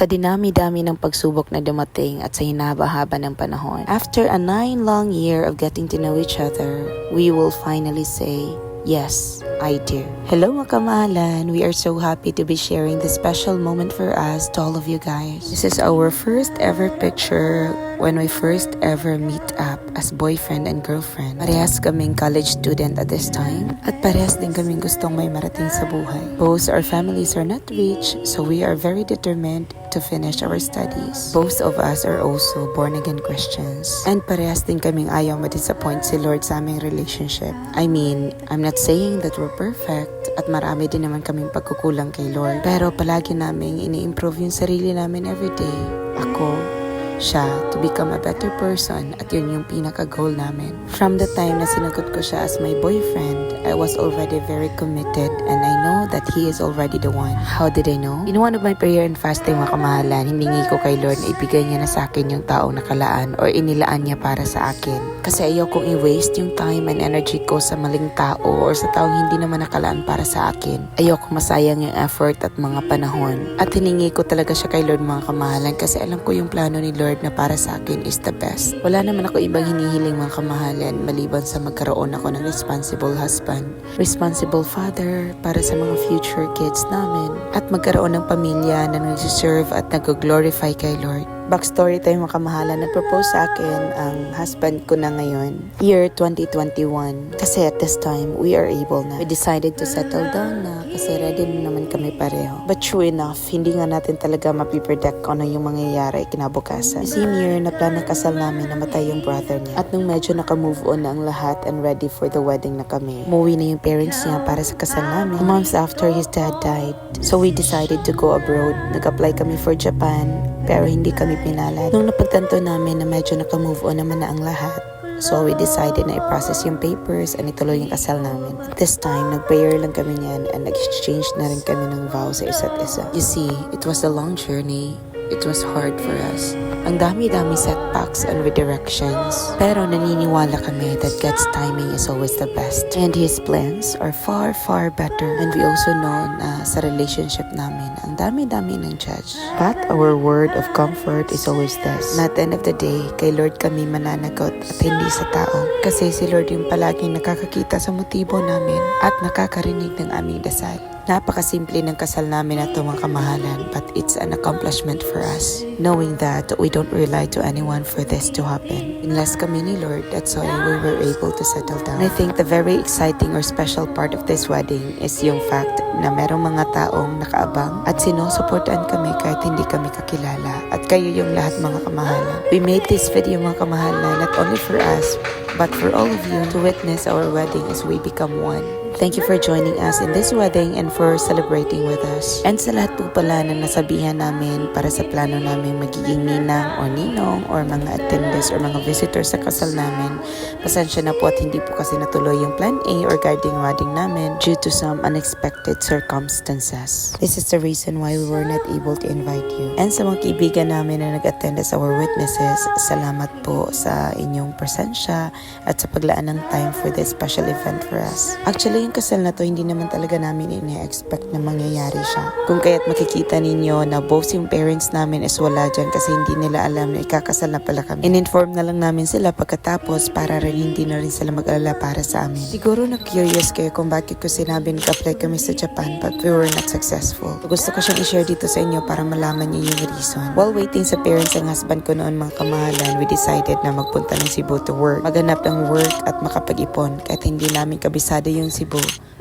Sa dinami-dami ng pagsubok na dumating at sa hinaba-haba ng panahon, after a 9 long year of getting to know each other, we will finally say, yes, I do. Hello mga kamahalan! We are so happy to be sharing this special moment for us to all of you guys. This is our first ever picture when we first ever meet up as boyfriend and girlfriend. Parehas kaming college student at this time at parehas din kaming gustong may marating sa buhay. Both our families are not rich, so we are very determined to finish our studies. Both of us are also born-again Christians. And parehas din kaming ayaw ma-disappoint si Lord sa aming relationship. I mean, I'm not saying that we're perfect at marami din naman kaming pagkukulang kay Lord. Pero palagi naming ini-improve yung sarili namin everyday. Ako, siya, to become a better person at yun yung pinaka-goal namin. From the time na sinagot ko siya as my boyfriend, I was already very committed and I know that he is already the one. How did I know? In one of my prayer and fasting mga kamahalan, hiningi ko kay Lord na ibigay niya na sa akin yung taong nakalaan or inilaan niya para sa akin. Kasi ayaw kong i-waste yung time and energy ko sa maling tao or sa taong hindi naman nakalaan para sa akin. Ayaw kong masayang yung effort at mga panahon. At hiningi ko talaga siya kay Lord mga kamahalan kasi alam ko yung plano ni Lord na para sa akin is the best. Wala naman ako ibang hinihiling mga kamahalan maliban sa magkaroon ako ng responsible husband, responsible father para sa mga future kids namin, at magkaroon ng pamilya na nag-serve at nag-glorify kay Lord. Backstory tayo mga kamahalan, nag-propose sa akin ang husband ko na ngayon, year 2021. Kasi at this time, we are able na. We decided to settle down na kasi ready na naman kami pareho. But true enough, hindi nga natin talaga mapipredict kung ano yung mangyayari kinabukasan. The same year na plan ng kasal namin, namatay yung brother niya. At nung medyo naka-move on na ang lahat and ready for the wedding na kami, umuwi na yung parents niya para sa kasal namin. Months after his dad died, so we decided to go abroad. Nag-apply kami for Japan, pero hindi kami pinalad. Nung napagtanto namin na medyo naka-move on naman na ang lahat, so we decided na i-process yung papers and ituloy yung kasal namin. At this time, nag-prayer lang kami niyan and nag-exchange na rin kami ng vows sa isa't isa. You see, it was a long journey. It was hard for us. Ang dami-dami setbacks and redirections. Pero naniniwala kami that God's timing is always the best. And His plans are far, far better. And we also know na sa relationship namin, ang dami-dami ng judge. But our word of comfort is always this. Na at the end of the day, kay Lord kami mananagot at hindi sa tao. Kasi si Lord yung palaging nakakakita sa motibo namin at nakakarinig ng aming dasal. Napakasimple ng kasal namin na ito mga kamahalan, but it's an accomplishment for us. Knowing that we don't rely to anyone for this to happen. Unless kami ni Lord, that's why we were able to settle down. And I think the very exciting or special part of this wedding is yung fact na merong mga taong nakaabang at sinusuportaan kami kahit hindi kami kakilala. At kayo yung lahat mga kamahalan. We made this video mga kamahalan not only for us, but for all of you to witness our wedding as we become one. Thank you for joining us in this wedding and for celebrating with us. And sa lahat po pala na nasabihan namin para sa plano namin magiging ninang or ninong or mga attendants or mga visitors sa kasal namin, pasensya na po at hindi po kasi natuloy yung plan A or guarding wedding namin due to some unexpected circumstances. This is the reason why we were not able to invite you. And sa mga kaibigan namin na nag-attend as our witnesses, salamat po sa inyong presensya at sa paglaan ng time for this special event for us. Actually, yung kasal na to, hindi naman talaga namin ina-expect na mangyayari siya. Kung kaya't makikita ninyo na both yung parents namin is wala dyan kasi hindi nila alam na ikakasal na pala kami. In-inform na lang namin sila pagkatapos para rin hindi na rin sila mag-alala para sa amin. Siguro na-curious kayo kung bakit ko sinabi nag-apply kami sa Japan but we were not successful. Gusto ko siyang i-share dito sa inyo para malaman niyo yung reason. While waiting sa parents ng husband ko noon mga kamahalan, we decided na magpunta ng Cebu to work. Maghanap ng work at makapag-ipon kahit hindi namin kabisado yung Cebu.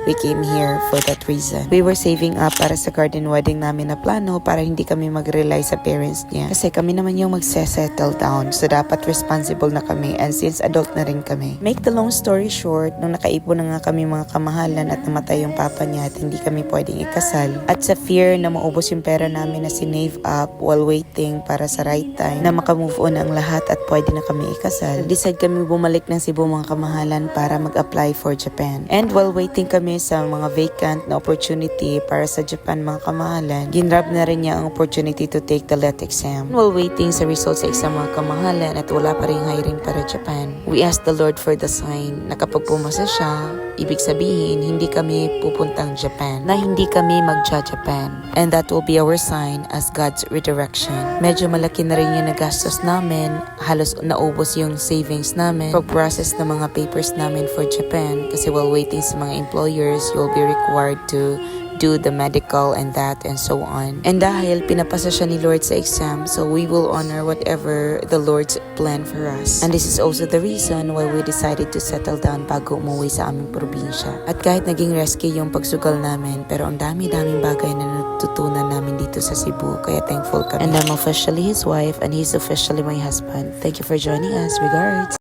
We came here for that reason. We were saving up para sa garden wedding namin na plano para hindi kami mag-rely sa parents niya. Kasi kami naman yung magse-settle down. So dapat responsible na kami and since adult na rin kami. Make the long story short, nung nakaipon na nga kami mga kamahalan at namatay yung papa niya at hindi kami pwedeng ikasal. At sa fear na maubos yung pera namin na sinave up while waiting para sa right time na makamove on ang lahat at pwede na kami ikasal, decide kami bumalik ng Cebu mga kamahalan para mag-apply for Japan. And while waiting kami sa mga vacant na opportunity para sa Japan mga kamahalan, ginrab na rin niya ang opportunity to take the LET exam. While waiting sa results sa exam mga kamahalan at wala pa rin hiring para Japan, we asked the Lord for the sign na kapag pumasa siya, ibig sabihin hindi kami pupuntang Japan, na hindi kami magja-Japan. And that will be our sign as God's redirection. Medyo malaki na rin yung nagastos namin, halos naubos yung savings namin pag-process ng mga papers namin for Japan kasi while waiting sa mga employers, you'll be required to do the medical and that and so on. And dahil pinapasa siya ni Lord sa exam, so we will honor whatever the Lord's plan for us. And this is also the reason why we decided to settle down bago umuwi sa aming probinsya. At kahit naging risky yung pagsugal namin, pero ang dami-daming bagay na natutunan namin dito sa Cebu, kaya thankful kami. And I'm officially his wife and he's officially my husband. Thank you for joining us. Regards!